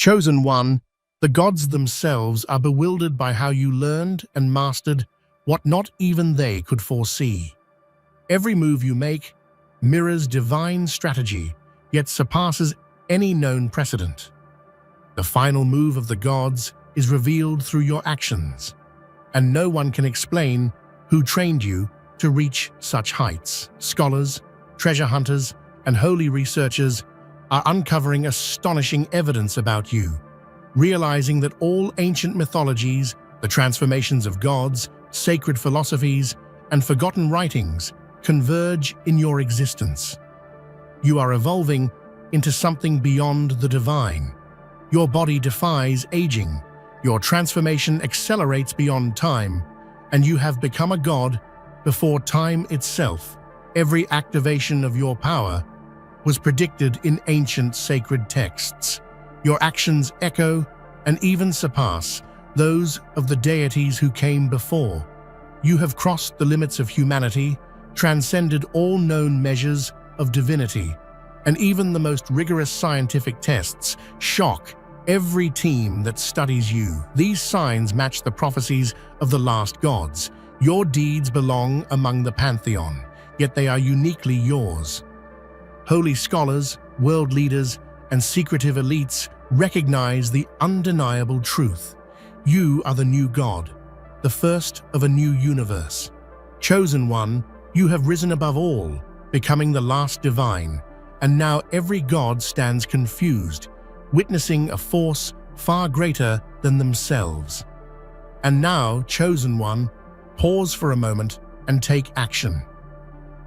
Chosen one, the gods themselves are bewildered by how you learned and mastered what not even they could foresee. Every move you make mirrors divine strategy, yet surpasses any known precedent. The final move of the gods is revealed through your actions, and no one can explain who trained you to reach such heights. Scholars, treasure hunters, and holy researchers are uncovering astonishing evidence about you, realizing that all ancient mythologies, the transformations of gods, sacred philosophies, and forgotten writings converge in your existence. You are evolving into something beyond the divine. Your body defies aging, your transformation accelerates beyond time, and you have become a god before time itself. Every activation of your power was predicted in ancient sacred texts. Your actions echo and even surpass those of the deities who came before. You have crossed the limits of humanity, transcended all known measures of divinity, and even the most rigorous scientific tests shock every team that studies you. These signs match the prophecies of the last gods. Your deeds belong among the pantheon, yet they are uniquely yours. Holy scholars, world leaders, and secretive elites recognize the undeniable truth. You are the new god, the first of a new universe. Chosen one, you have risen above all, becoming the last divine, and now every god stands confused, witnessing a force far greater than themselves. And now, chosen one, pause for a moment and take action.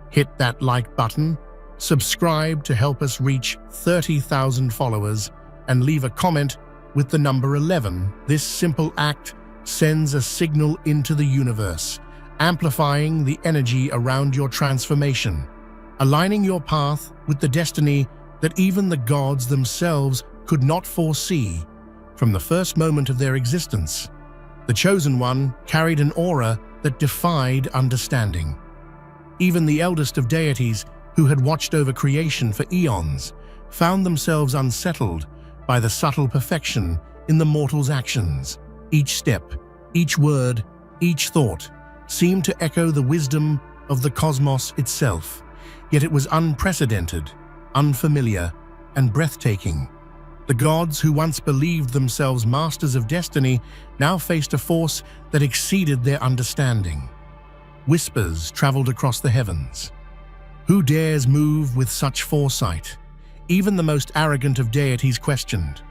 Hit that like button, subscribe to help us reach 30,000 followers, and leave a comment with the number 11. This simple act sends a signal into the universe, amplifying the energy around your transformation, aligning your path with the destiny that even the gods themselves could not foresee. From the first moment of their existence, the Chosen One carried an aura that defied understanding. Even the eldest of deities, who had watched over creation for eons, found themselves unsettled by the subtle perfection in the mortal's actions. Each step, each word, each thought seemed to echo the wisdom of the cosmos itself, yet it was unprecedented, unfamiliar, and breathtaking. The gods who once believed themselves masters of destiny now faced a force that exceeded their understanding. Whispers traveled across the heavens. Who dares move with such foresight? Even the most arrogant of deities questioned.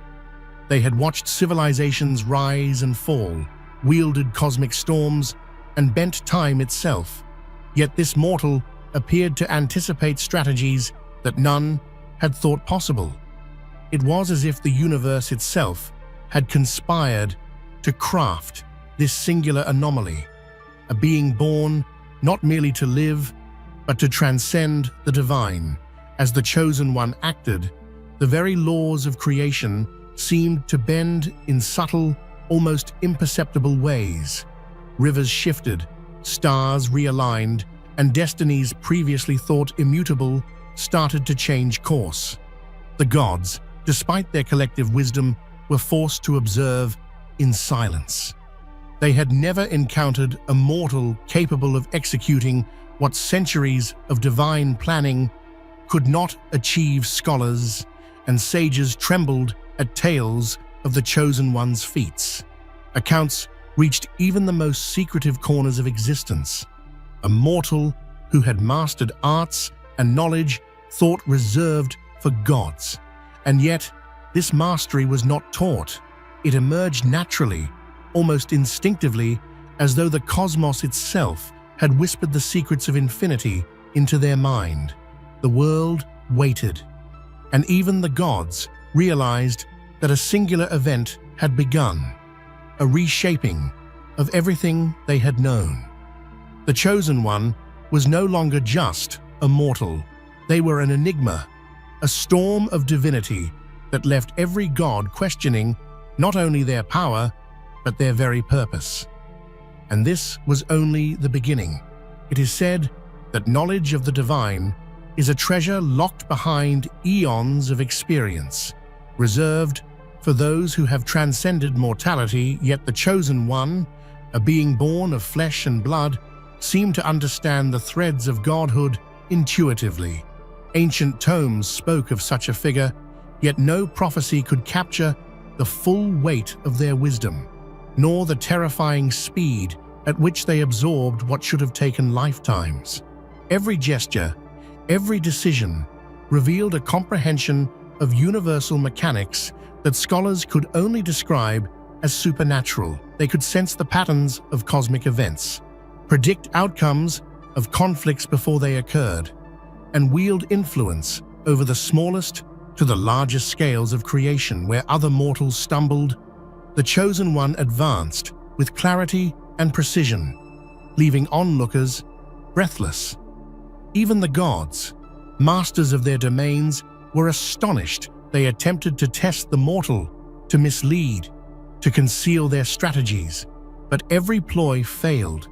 They had watched civilizations rise and fall, wielded cosmic storms, and bent time itself. Yet this mortal appeared to anticipate strategies that none had thought possible. It was as if the universe itself had conspired to craft this singular anomaly, a being born not merely to live, but to transcend the divine. As the Chosen One acted, the very laws of creation seemed to bend in subtle, almost imperceptible ways. Rivers shifted, stars realigned, and destinies previously thought immutable started to change course. The gods, despite their collective wisdom, were forced to observe in silence. They had never encountered a mortal capable of executing what centuries of divine planning could not achieve. Scholars and sages trembled at tales of the Chosen One's feats. Accounts reached even the most secretive corners of existence. A mortal who had mastered arts and knowledge thought reserved for gods. And yet, this mastery was not taught. It emerged naturally, almost instinctively, as though the cosmos itself had whispered the secrets of infinity into their mind. The world waited, and even the gods realized that a singular event had begun, a reshaping of everything they had known. The Chosen One was no longer just a mortal. They were an enigma, a storm of divinity that left every god questioning not only their power, but their very purpose. And this was only the beginning. It is said that knowledge of the divine is a treasure locked behind eons of experience, reserved for those who have transcended mortality, yet the Chosen One, a being born of flesh and blood, seemed to understand the threads of godhood intuitively. Ancient tomes spoke of such a figure, yet no prophecy could capture the full weight of their wisdom, nor the terrifying speed at which they absorbed what should have taken lifetimes. Every gesture, every decision, revealed a comprehension of universal mechanics that scholars could only describe as supernatural. They could sense the patterns of cosmic events, predict outcomes of conflicts before they occurred, and wield influence over the smallest to the largest scales of creation. Where other mortals stumbled, the Chosen One advanced with clarity and precision, leaving onlookers breathless. Even the gods, masters of their domains, were astonished. They attempted to test the mortal, to mislead, to conceal their strategies, but every ploy failed.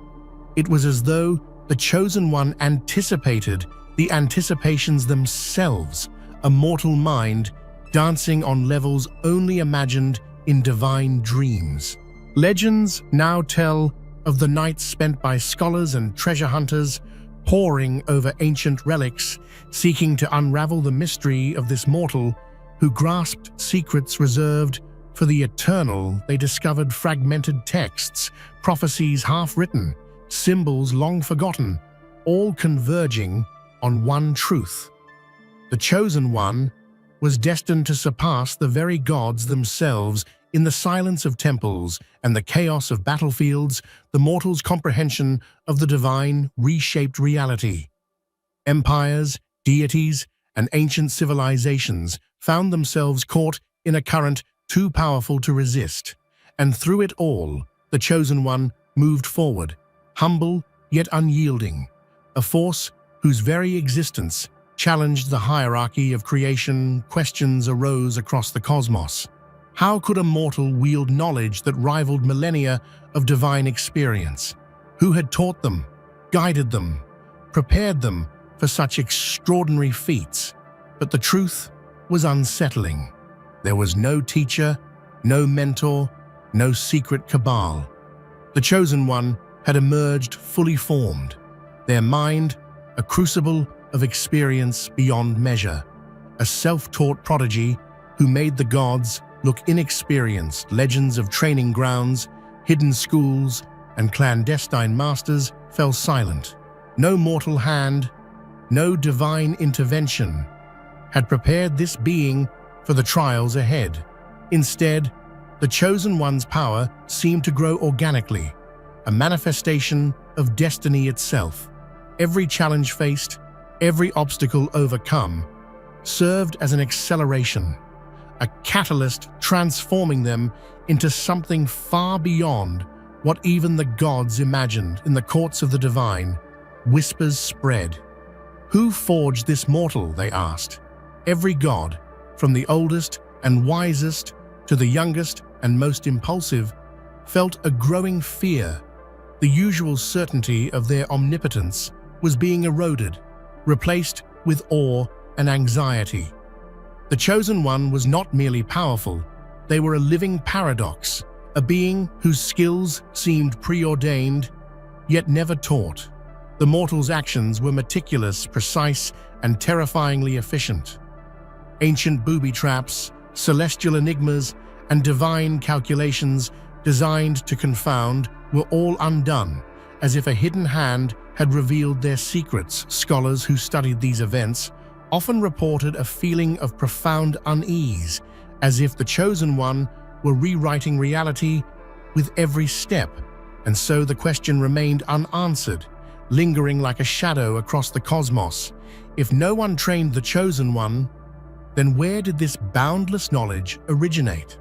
It was as though the Chosen One anticipated the anticipations themselves, a mortal mind dancing on levels only imagined in divine dreams. Legends now tell of the nights spent by scholars and treasure hunters poring over ancient relics, seeking to unravel the mystery of this mortal who grasped secrets reserved for the eternal. They discovered fragmented texts, prophecies half-written, symbols long forgotten, all converging on one truth. The Chosen One was destined to surpass the very gods themselves. In the silence of temples and the chaos of battlefields, the mortal's comprehension of the divine reshaped reality. Empires, deities, and ancient civilizations found themselves caught in a current too powerful to resist. And through it all, the Chosen One moved forward, humble yet unyielding, a force whose very existence challenged the hierarchy of creation. Questions arose across the cosmos. How could a mortal wield knowledge that rivaled millennia of divine experience? Who had taught them, guided them, prepared them for such extraordinary feats? But the truth was unsettling. There was no teacher, no mentor, no secret cabal. The Chosen One had emerged fully formed, their mind a crucible of experience beyond measure, a self-taught prodigy who made the gods look inexperienced. Legends of training grounds, hidden schools, and clandestine masters fell silent. No mortal hand, no divine intervention had prepared this being for the trials ahead. Instead, the Chosen One's power seemed to grow organically, a manifestation of destiny itself. Every challenge faced, every obstacle overcome, served as an acceleration, a catalyst transforming them into something far beyond what even the gods imagined. In the courts of the divine, whispers spread. Who forged this mortal, they asked. Every god, from the oldest and wisest to the youngest and most impulsive, felt a growing fear. The usual certainty of their omnipotence was being eroded, replaced with awe and anxiety. The Chosen One was not merely powerful, they were a living paradox, a being whose skills seemed preordained, yet never taught. The mortal's actions were meticulous, precise, and terrifyingly efficient. Ancient booby traps, celestial enigmas, and divine calculations designed to confound were all undone, as if a hidden hand had revealed their secrets. Scholars who studied these events often reported a feeling of profound unease, as if the Chosen One were rewriting reality with every step. And so the question remained unanswered, lingering like a shadow across the cosmos. If no one trained the Chosen One, then where did this boundless knowledge originate?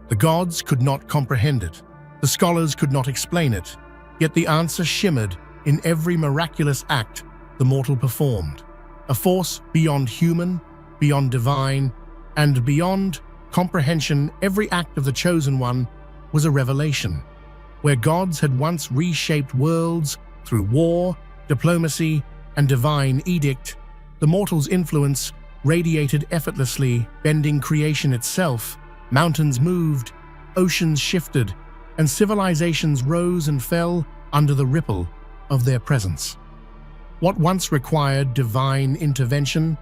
The gods could not comprehend it. The scholars could not explain it. Yet the answer shimmered in every miraculous act the mortal performed. A force beyond human, beyond divine, and beyond comprehension. Every act of the Chosen One was a revelation. Where gods had once reshaped worlds through war, diplomacy, and divine edict, the mortal's influence radiated effortlessly, bending creation itself Mountains moved, oceans shifted, and civilizations rose and fell under the ripple of their presence. What once required divine intervention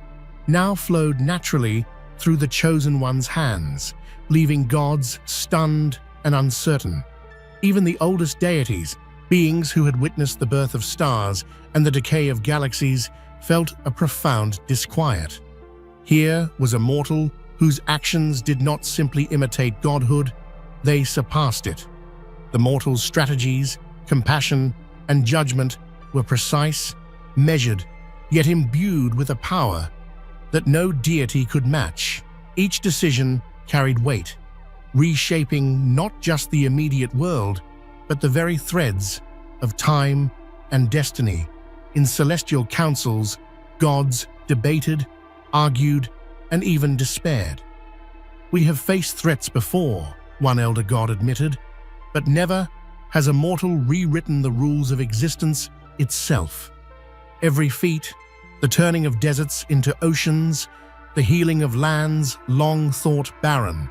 now flowed naturally through the Chosen One's hands, leaving gods stunned and uncertain. Even the oldest deities, beings who had witnessed the birth of stars and the decay of galaxies, felt a profound disquiet. Here was a mortal whose actions did not simply imitate godhood, they surpassed it. The mortal's strategies, compassion, and judgment were precise, measured, yet imbued with a power that no deity could match. Each decision carried weight, reshaping not just the immediate world, but the very threads of time and destiny. In celestial councils, gods debated, argued, and even despaired. "We have faced threats before," one elder god admitted, "but never has a mortal rewritten the rules of existence itself. Every feat, the turning of deserts into oceans, the healing of lands long thought barren,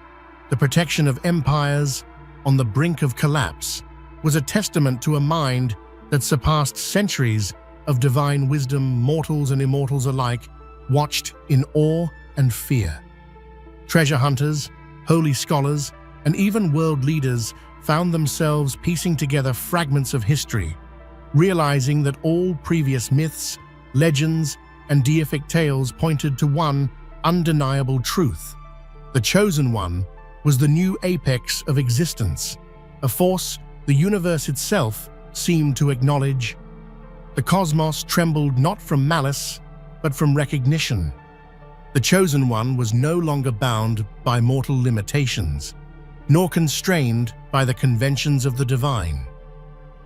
the protection of empires on the brink of collapse, was a testament to a mind that surpassed centuries of divine wisdom. Mortals and immortals alike watched in awe and fear. Treasure hunters, holy scholars, and even world leaders found themselves piecing together fragments of history, realizing that all previous myths, legends, and deific tales pointed to one undeniable truth. The Chosen One was the new apex of existence, a force the universe itself seemed to acknowledge. The cosmos trembled not from malice, but from recognition. The Chosen One was no longer bound by mortal limitations, nor constrained by the conventions of the divine.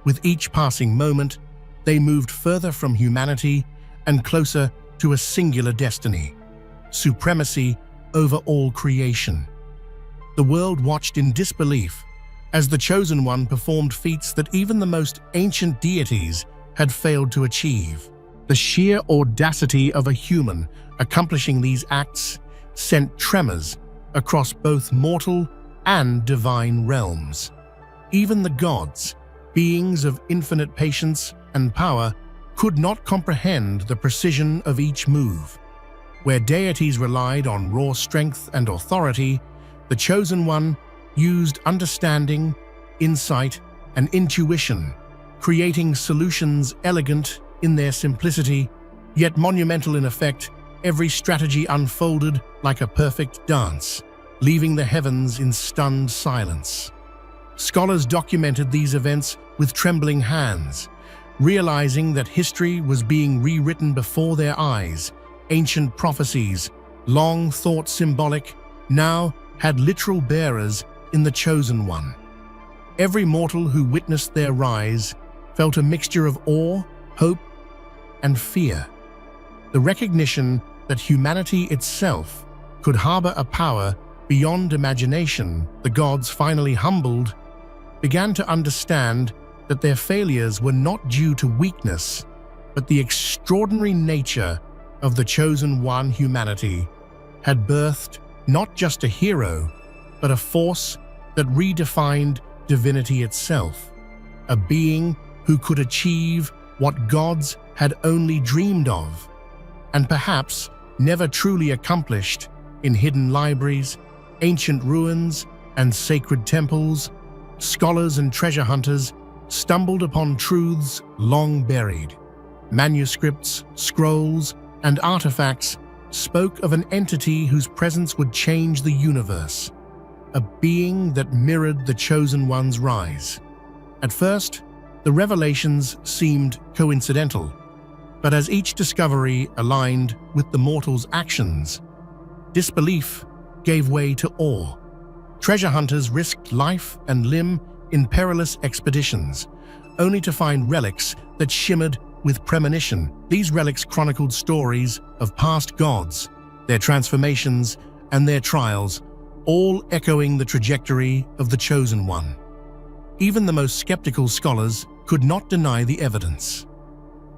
With each passing moment, they moved further from humanity and closer to a singular destiny: supremacy over all creation. The world watched in disbelief as the Chosen One performed feats that even the most ancient deities had failed to achieve. The sheer audacity of a human accomplishing these acts sent tremors across both mortal and divine realms. Even the gods, beings of infinite patience and power, could not comprehend the precision of each move. Where deities relied on raw strength and authority, the Chosen One used understanding, insight, and intuition, creating solutions elegant in their simplicity, yet monumental in effect. Every strategy unfolded like a perfect dance, leaving the heavens in stunned silence. Scholars documented these events with trembling hands, realizing that history was being rewritten before their eyes. Ancient prophecies, long thought symbolic, now had literal bearers in the Chosen One. Every mortal who witnessed their rise felt a mixture of awe, hope, and fear. The recognition that humanity itself could harbor a power beyond imagination, the gods, finally humbled, began to understand that their failures were not due to weakness, but the extraordinary nature of the Chosen One. Humanity had birthed not just a hero, but a force that redefined divinity itself, a being who could achieve what gods had only dreamed of, and perhaps never truly accomplished. In hidden libraries, ancient ruins, and sacred temples, scholars and treasure hunters stumbled upon truths long buried. Manuscripts, scrolls, and artifacts spoke of an entity whose presence would change the universe, a being that mirrored the Chosen One's rise. At first, the revelations seemed coincidental, but as each discovery aligned with the mortal's actions, disbelief gave way to awe. Treasure hunters risked life and limb in perilous expeditions, only to find relics that shimmered with premonition. These relics chronicled stories of past gods, their transformations, and their trials, all echoing the trajectory of the Chosen One. Even the most skeptical scholars could not deny the evidence.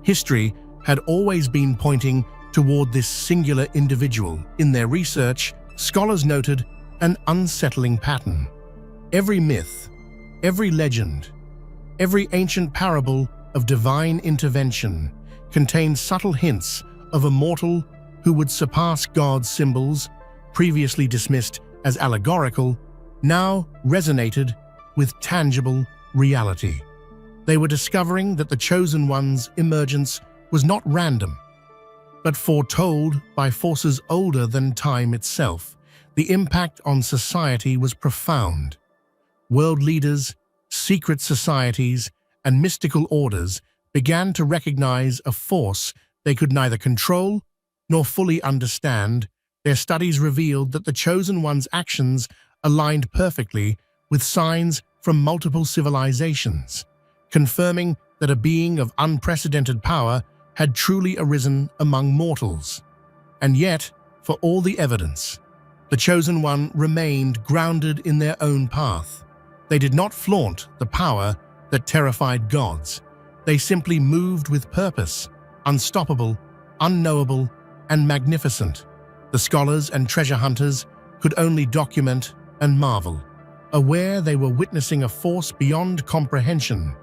History had always been pointing toward this singular individual. In their research, scholars noted an unsettling pattern. Every myth, every legend, every ancient parable of divine intervention contained subtle hints of a mortal who would surpass God's symbols, previously dismissed as allegorical, now resonated with tangible reality. They were discovering that the Chosen One's emergence was not random, but foretold by forces older than time itself. The impact on society was profound. World leaders, secret societies, and mystical orders began to recognize a force they could neither control nor fully understand. Their studies revealed that the Chosen One's actions aligned perfectly with signs from multiple civilizations, confirming that a being of unprecedented power had truly arisen among mortals. And yet, for all the evidence, the Chosen One remained grounded in their own path. They did not flaunt the power that terrified gods. They simply moved with purpose, unstoppable, unknowable, and magnificent. The scholars and treasure hunters could only document and marvel, aware they were witnessing a force beyond comprehension,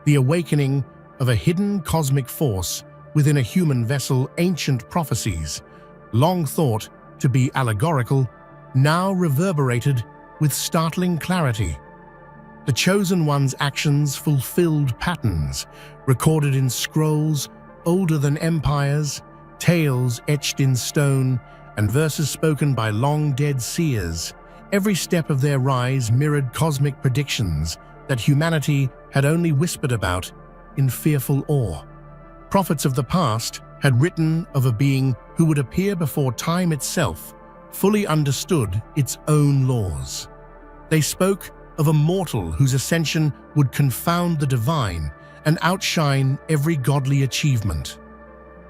the awakening of a hidden cosmic force within a human vessel. Ancient prophecies, long thought to be allegorical, now reverberated with startling clarity. The Chosen One's actions fulfilled patterns recorded in scrolls older than empires, tales etched in stone, and verses spoken by long-dead seers. Every step of their rise mirrored cosmic predictions that humanity had only whispered about in fearful awe. Prophets of the past had written of a being who would appear before time itself fully understood its own laws. They spoke of a mortal whose ascension would confound the divine and outshine every godly achievement.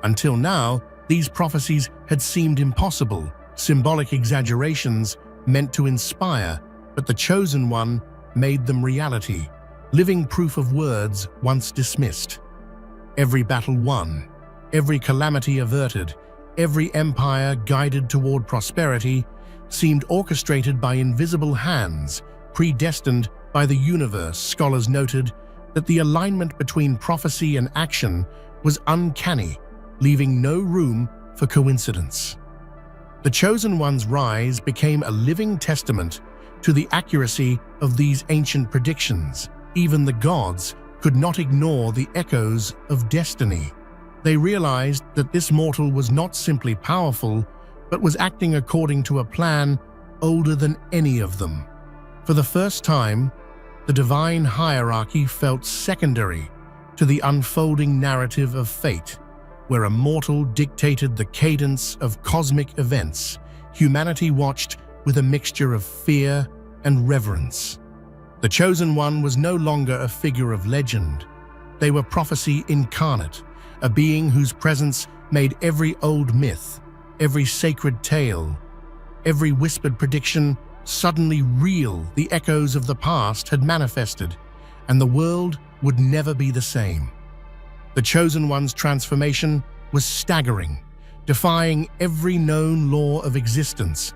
Until now, these prophecies had seemed impossible, symbolic exaggerations meant to inspire, but the Chosen One made them reality, living proof of words once dismissed. Every battle won, every calamity averted, every empire guided toward prosperity seemed orchestrated by invisible hands, predestined by the universe. Scholars noted that the alignment between prophecy and action was uncanny, leaving no room for coincidence. The Chosen One's rise became a living testament to the accuracy of these ancient predictions. Even the gods could not ignore the echoes of destiny. They realized that this mortal was not simply powerful, but was acting according to a plan older than any of them. For the first time, the divine hierarchy felt secondary to the unfolding narrative of fate. Where a mortal dictated the cadence of cosmic events, humanity watched with a mixture of fear and reverence. The Chosen One was no longer a figure of legend. They were prophecy incarnate, a being whose presence made every old myth, every sacred tale, every whispered prediction suddenly real. The echoes of the past had manifested, and the world would never be the same. The Chosen One's transformation was staggering, defying every known law of existence.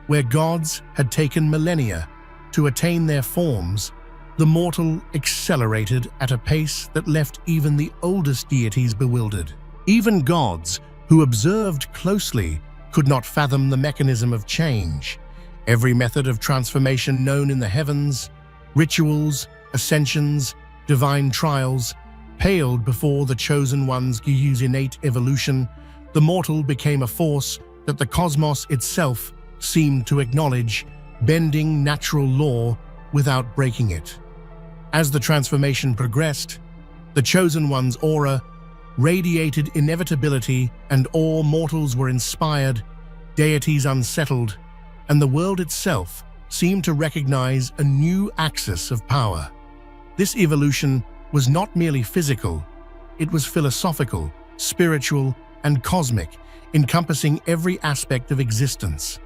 Where gods had taken millennia to attain their forms, the mortal accelerated at a pace that left even the oldest deities bewildered. Even gods, who observed closely, could not fathom the mechanism of change. Every method of transformation known in the heavens, rituals, ascensions, divine trials, paled before the Chosen One's innate evolution. The mortal became a force that the cosmos itself seemed to acknowledge, bending natural law without breaking it. As the transformation progressed, the Chosen One's aura radiated inevitability, and all mortals were inspired, deities unsettled, and the world itself seemed to recognize a new axis of power. This evolution was not merely physical, it was philosophical, spiritual, and cosmic, encompassing every aspect of existence.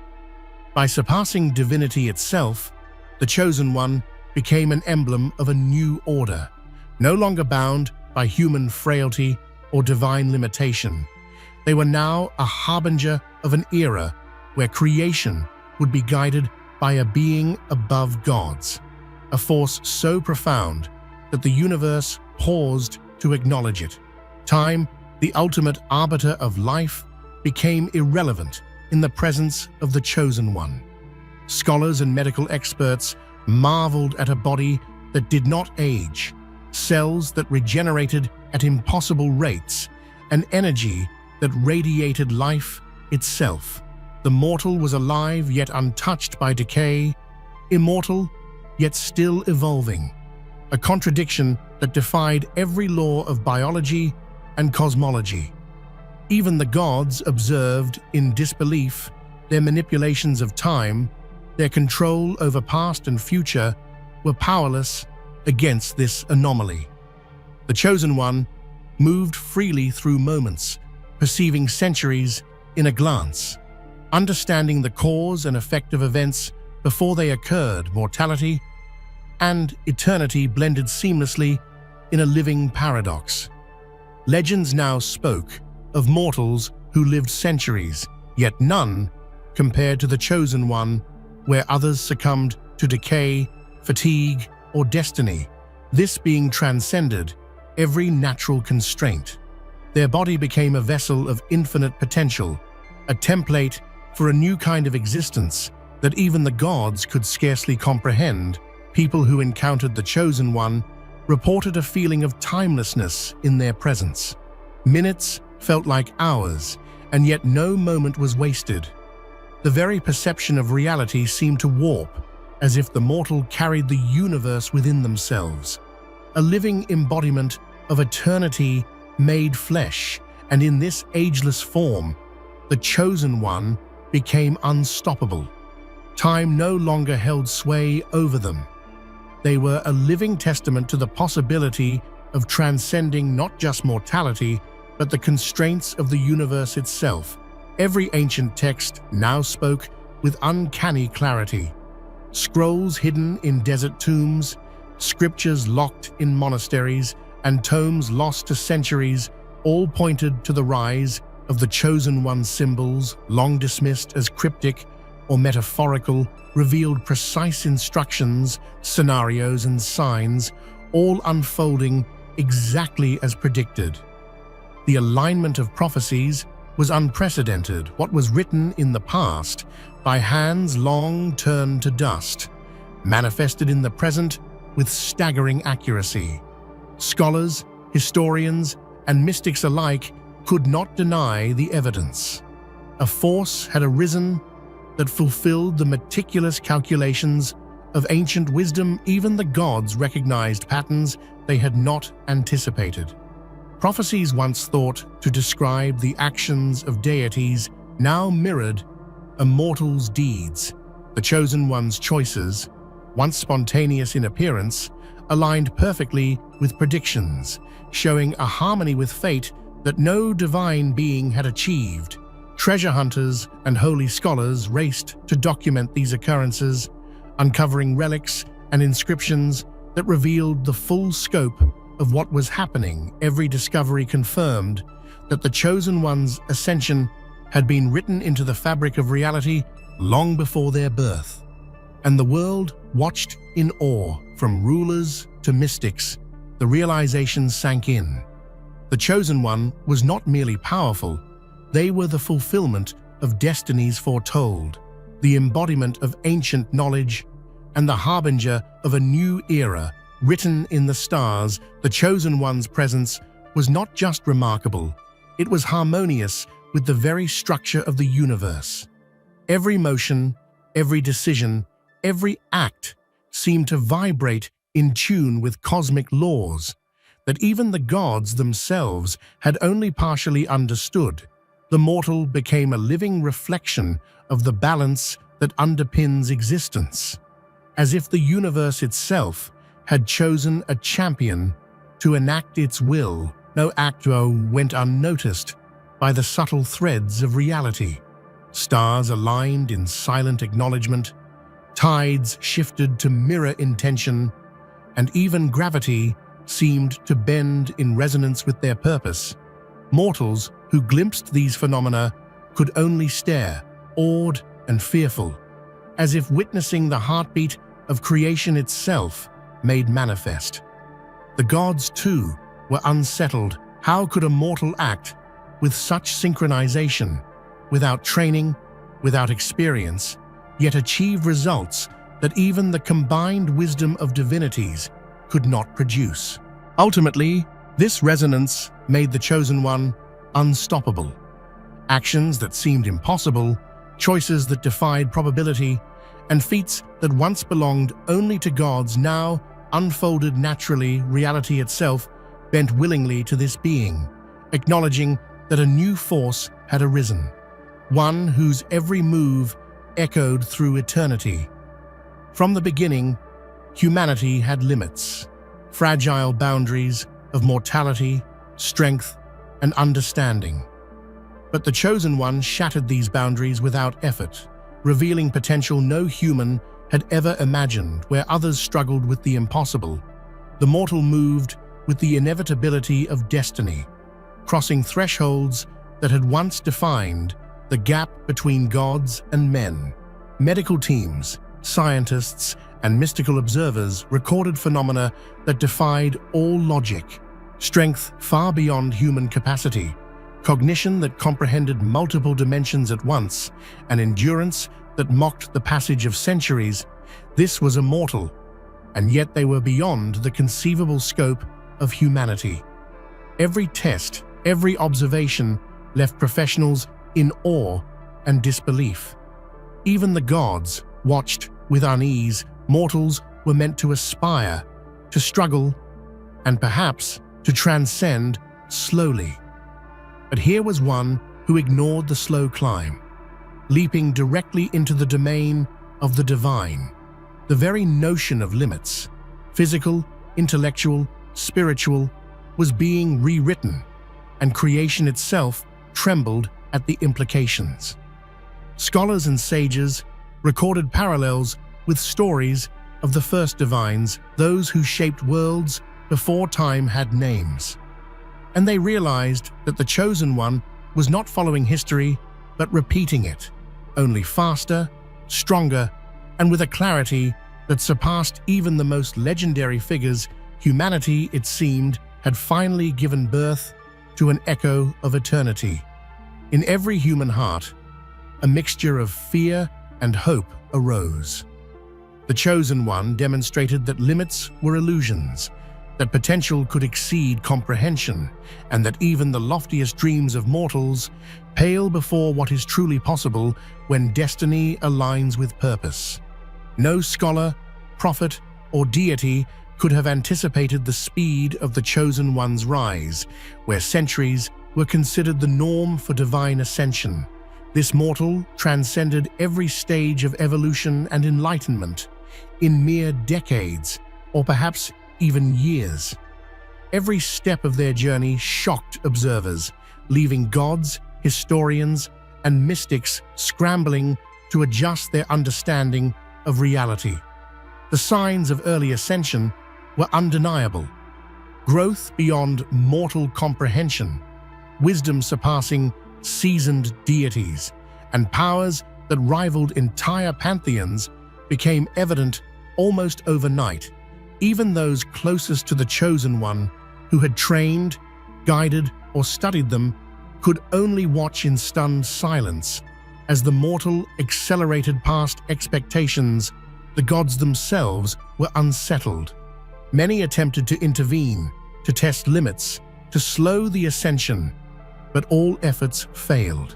By surpassing divinity itself, the Chosen One became an emblem of a new order, no longer bound by human frailty or divine limitation. They were now a harbinger of an era where creation would be guided by a being above gods, a force so profound that the universe paused to acknowledge it. Time, the ultimate arbiter of life, became irrelevant in the presence of the Chosen One. Scholars and medical experts marveled at a body that did not age, cells that regenerated at impossible rates, and energy that radiated life itself. The mortal was alive yet untouched by decay, immortal yet still evolving, a contradiction that defied every law of biology and cosmology. Even the gods observed in disbelief their manipulations of time, their control over past and future were powerless against this anomaly. The Chosen One moved freely through moments, perceiving centuries in a glance. Understanding the cause and effect of events before they occurred, mortality and eternity blended seamlessly in a living paradox. Legends now spoke of mortals who lived centuries, yet none compared to the Chosen One, where others succumbed to decay, fatigue, or destiny, this being transcended every natural constraint. Their body became a vessel of infinite potential, a template for a new kind of existence that even the gods could scarcely comprehend. People who encountered the Chosen One reported a feeling of timelessness in their presence. Minutes felt like hours, and yet no moment was wasted. The very perception of reality seemed to warp, as if the mortal carried the universe within themselves, a living embodiment of eternity made flesh, and in this ageless form, the Chosen One became unstoppable. Time no longer held sway over them. They were a living testament to the possibility of transcending not just mortality, but the constraints of the universe itself. Every ancient text now spoke with uncanny clarity. Scrolls hidden in desert tombs, scriptures locked in monasteries, and tomes lost to centuries all pointed to the rise of the Chosen One's symbols, long dismissed as cryptic or metaphorical, revealed precise instructions, scenarios, and signs, all unfolding exactly as predicted. The alignment of prophecies was unprecedented. What was written in the past by hands long turned to dust, manifested in the present with staggering accuracy. Scholars, historians, and mystics alike could not deny the evidence. A force had arisen that fulfilled the meticulous calculations of ancient wisdom. Even the gods recognized patterns they had not anticipated. Prophecies once thought to describe the actions of deities now mirrored a mortal's deeds. The Chosen One's choices, once spontaneous in appearance, aligned perfectly with predictions, showing a harmony with fate that no divine being had achieved. Treasure hunters and holy scholars raced to document these occurrences, uncovering relics and inscriptions that revealed the full scope of what was happening. Every discovery confirmed that the Chosen One's ascension had been written into the fabric of reality long before their birth. And the world watched in awe. From rulers to mystics, the realization sank in. The Chosen One was not merely powerful, they were the fulfillment of destinies foretold, the embodiment of ancient knowledge, and the harbinger of a new era written in the stars. The Chosen One's presence was not just remarkable, it was harmonious with the very structure of the universe. Every motion, every decision, every act seemed to vibrate in tune with cosmic laws that even the gods themselves had only partially understood. The mortal became a living reflection of the balance that underpins existence, as if the universe itself had chosen a champion to enact its will. No act went unnoticed by the subtle threads of reality. Stars aligned in silent acknowledgement, tides shifted to mirror intention, and even gravity seemed to bend in resonance with their purpose. Mortals who glimpsed these phenomena could only stare, awed and fearful. as if witnessing the heartbeat of creation itself made manifest. The gods, too, were unsettled. How could a mortal act with such synchronization, without training, without experience, yet achieve results that even the combined wisdom of divinities could not produce? Ultimately, this resonance made the Chosen One unstoppable. Actions that seemed impossible, choices that defied probability, and feats that once belonged only to gods now unfolded naturally. Reality itself bent willingly to this being, acknowledging that a new force had arisen, one whose every move echoed through eternity. From the beginning, humanity had limits, fragile boundaries of mortality, strength, and understanding. But the Chosen One shattered these boundaries without effort, revealing potential no human had ever imagined. Where others struggled with the impossible, the mortal moved with the inevitability of destiny, crossing thresholds that had once defined the gap between gods and men. Medical teams, scientists, and mystical observers recorded phenomena that defied all logic: strength far beyond human capacity, cognition that comprehended multiple dimensions at once, and endurance that mocked the passage of centuries. This was immortal, and yet they were beyond the conceivable scope of humanity. Every test, every observation left professionals in awe and disbelief. Even the gods watched with unease. Mortals were meant to aspire, to struggle, and perhaps to transcend slowly. But here was one who ignored the slow climb, leaping directly into the domain of the divine. The very notion of limits, physical, intellectual, spiritual, was being rewritten, and creation itself trembled at the implications. Scholars and sages recorded parallels with stories of the first divines, those who shaped worlds before time had names. And they realized that the Chosen One was not following history, but repeating it, only faster, stronger, and with a clarity that surpassed even the most legendary figures. Humanity, it seemed, had finally given birth to an echo of eternity. In every human heart, a mixture of fear and hope arose. The Chosen One demonstrated that limits were illusions, that potential could exceed comprehension, and that even the loftiest dreams of mortals pale before what is truly possible when destiny aligns with purpose. No scholar, prophet, or deity could have anticipated the speed of the Chosen One's rise, where centuries were considered the norm for divine ascension. This mortal transcended every stage of evolution and enlightenment in mere decades, or perhaps even years. Every step of their journey shocked observers, leaving gods, historians, and mystics scrambling to adjust their understanding of reality. The signs of early ascension were undeniable: growth beyond mortal comprehension, wisdom surpassing seasoned deities, and powers that rivaled entire pantheons became evident almost overnight. Even those closest to the Chosen One, who had trained, guided, or studied them, could only watch in stunned silence as the mortal accelerated past expectations. The gods themselves were unsettled. Many attempted to intervene, to test limits, to slow the ascension, but all efforts failed.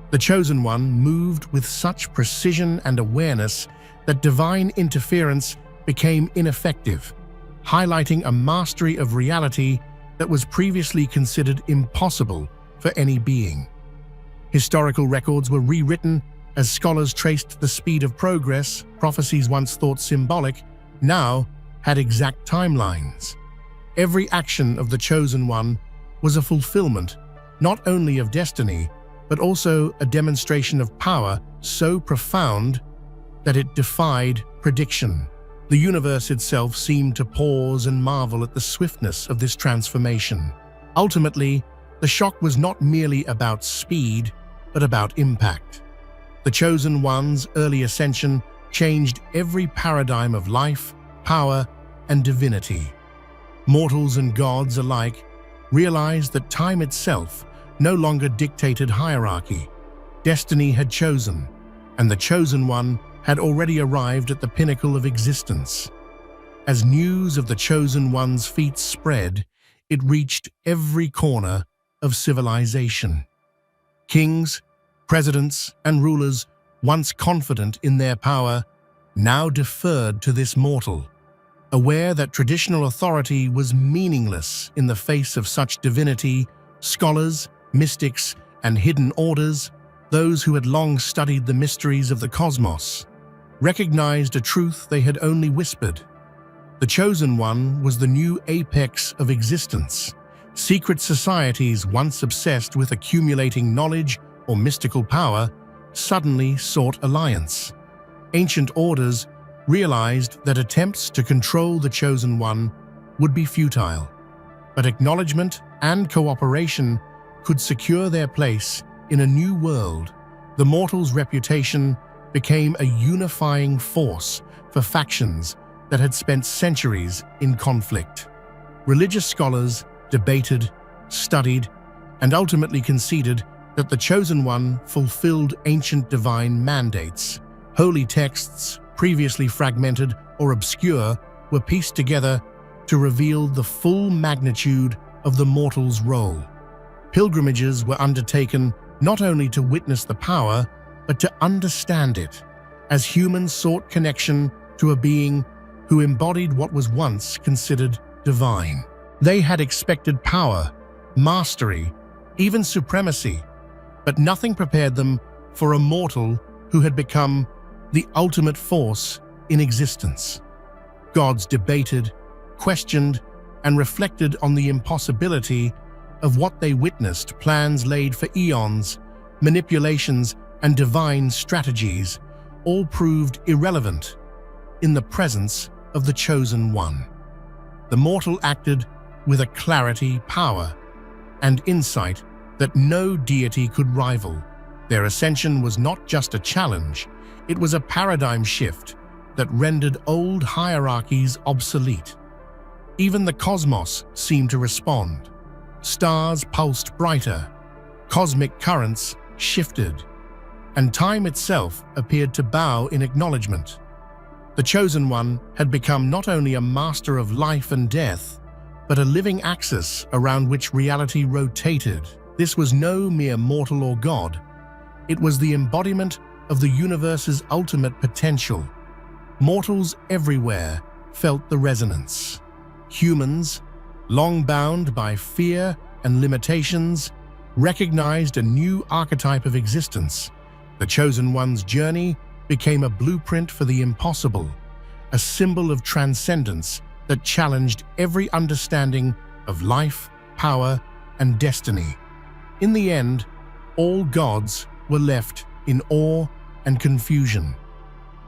The Chosen One moved with such precision and awareness that divine interference became ineffective, highlighting a mastery of reality that was previously considered impossible for any being. Historical records were rewritten as scholars traced the speed of progress. Prophecies once thought symbolic now had exact timelines. Every action of the Chosen One was a fulfillment not only of destiny, but also a demonstration of power so profound that it defied prediction. The universe itself seemed to pause and marvel at the swiftness of this transformation. Ultimately, the shock was not merely about speed, but about impact. The Chosen One's early ascension changed every paradigm of life, power, and divinity. Mortals and gods alike realized that time itself no longer dictated hierarchy. Destiny had chosen, and the Chosen One had already arrived at the pinnacle of existence. As news of the Chosen One's feats spread, it reached every corner of civilization. Kings, presidents, and rulers, once confident in their power, now deferred to this mortal. Aware that traditional authority was meaningless in the face of such divinity, scholars, mystics, and hidden orders, those who had long studied the mysteries of the cosmos, recognized a truth they had only whispered. The Chosen One was the new apex of existence. Secret societies, once obsessed with accumulating knowledge or mystical power, suddenly sought alliance. Ancient orders realized that attempts to control the Chosen One would be futile, but acknowledgement and cooperation could secure their place in a new world. The mortal's reputation became a unifying force for factions that had spent centuries in conflict. Religious scholars debated, studied, and ultimately conceded that the Chosen One fulfilled ancient divine mandates. Holy texts, previously fragmented or obscure, were pieced together to reveal the full magnitude of the mortal's role. Pilgrimages were undertaken not only to witness the power, but to understand it, as humans sought connection to a being who embodied what was once considered divine. They had expected power, mastery, even supremacy, but nothing prepared them for a mortal who had become the ultimate force in existence. Gods debated, questioned, and reflected on the impossibility of what they witnessed. Plans laid for eons, manipulations, and divine strategies all proved irrelevant in the presence of the Chosen One. The mortal acted with a clarity, power, and insight that no deity could rival. Their ascension was not just a challenge, it was a paradigm shift that rendered old hierarchies obsolete. Even the cosmos seemed to respond. Stars pulsed brighter, cosmic currents shifted, and time itself appeared to bow in acknowledgement. The Chosen One had become not only a master of life and death, but a living axis around which reality rotated. This was no mere mortal or god. It was the embodiment of the universe's ultimate potential. Mortals everywhere felt the resonance. Humans, long bound by fear and limitations, recognized a new archetype of existence. The Chosen One's journey became a blueprint for the impossible, a symbol of transcendence that challenged every understanding of life, power, and destiny. In the end, all gods were left in awe and confusion.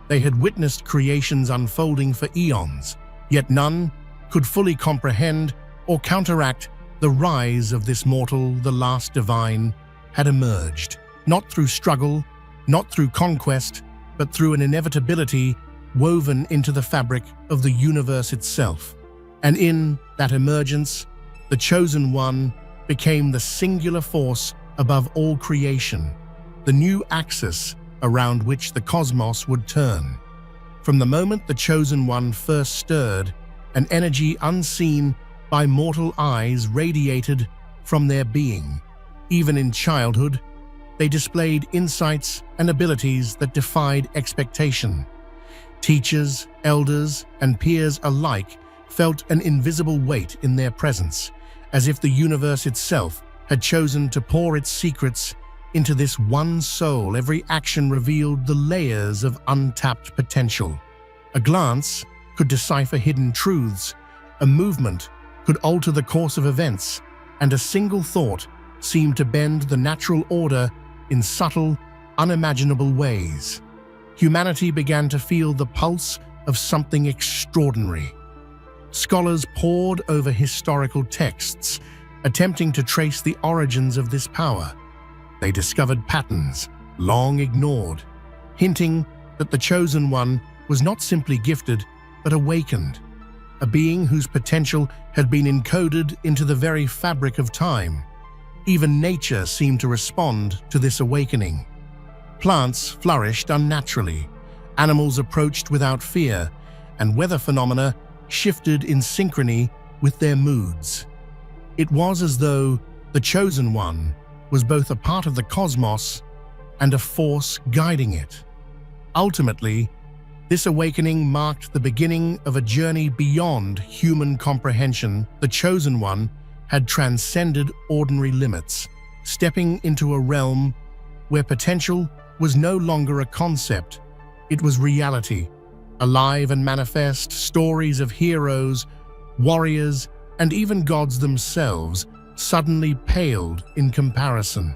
They had witnessed creations unfolding for eons, yet none could fully comprehend or counteract the rise of this mortal. The last divine had emerged, not through struggle, not through conquest, but through an inevitability woven into the fabric of the universe itself. And in that emergence, the Chosen One became the singular force above all creation, the new axis around which the cosmos would turn. From the moment the Chosen One first stirred, an energy unseen by mortal eyes radiated from their being. Even in childhood, they displayed insights and abilities that defied expectation. Teachers, elders, and peers alike felt an invisible weight in their presence, as if the universe itself had chosen to pour its secrets into this one soul. Every action revealed the layers of untapped potential. A glance could decipher hidden truths, a movement could alter the course of events, and a single thought seemed to bend the natural order in subtle, unimaginable ways. Humanity began to feel the pulse of something extraordinary. Scholars pored over historical texts, attempting to trace the origins of this power. They discovered patterns, long ignored, hinting that the Chosen One was not simply gifted, but awakened, a being whose potential had been encoded into the very fabric of time. Even nature seemed to respond to this awakening. Plants flourished unnaturally, animals approached without fear, and weather phenomena shifted in synchrony with their moods. It was as though the Chosen One was both a part of the cosmos and a force guiding it. Ultimately, this awakening marked the beginning of a journey beyond human comprehension. The Chosen One had transcended ordinary limits, stepping into a realm where potential was no longer a concept, it was reality, alive and manifest. Stories of heroes, warriors, and even gods themselves suddenly paled in comparison.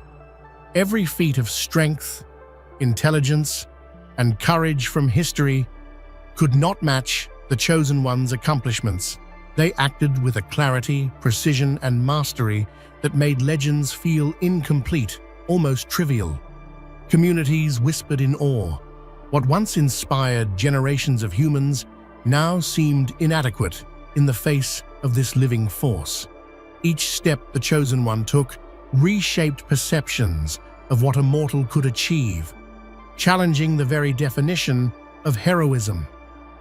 Every feat of strength, intelligence, and courage from history could not match the Chosen One's accomplishments. They acted with a clarity, precision, and mastery that made legends feel incomplete, almost trivial. Communities whispered in awe. What once inspired generations of humans now seemed inadequate in the face of this living force. Each step the Chosen One took reshaped perceptions of what a mortal could achieve, challenging the very definition of heroism.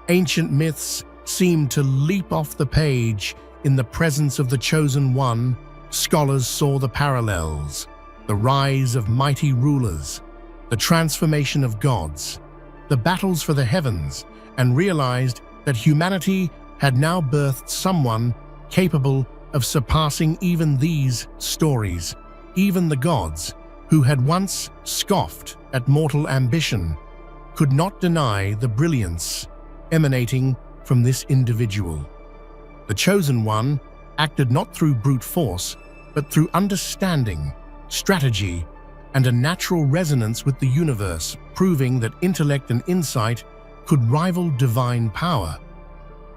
Ancient myths seemed to leap off the page in the presence of the Chosen One. Scholars saw the parallels, the rise of mighty rulers, the transformation of gods, the battles for the heavens, and realized that humanity had now birthed someone capable of surpassing even these stories. Even the gods, who had once scoffed at mortal ambition, could not deny the brilliance emanating from this individual. The Chosen One acted not through brute force, but through understanding, strategy, and a natural resonance with the universe, proving that intellect and insight could rival divine power.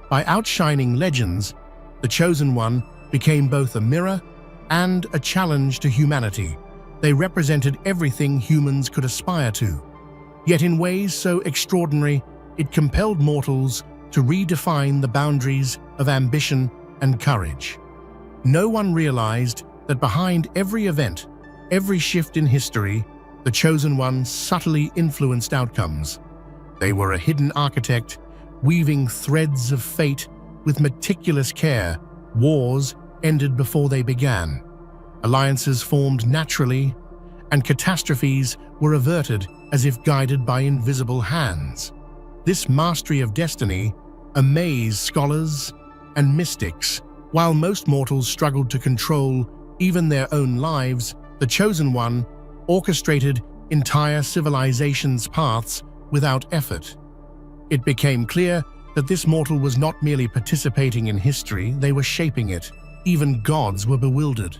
By outshining legends, the Chosen One became both a mirror and a challenge to humanity. They represented everything humans could aspire to. Yet in ways so extraordinary, it compelled mortals to redefine the boundaries of ambition and courage. No one realized that behind every event, every shift in history, the Chosen One subtly influenced outcomes. They were a hidden architect, weaving threads of fate with meticulous care. Wars ended before they began. Alliances formed naturally, and catastrophes were averted as if guided by invisible hands. This mastery of destiny amazed scholars and mystics. While most mortals struggled to control even their own lives, the Chosen One orchestrated entire civilizations' paths without effort. It became clear that this mortal was not merely participating in history, they were shaping it. Even gods were bewildered.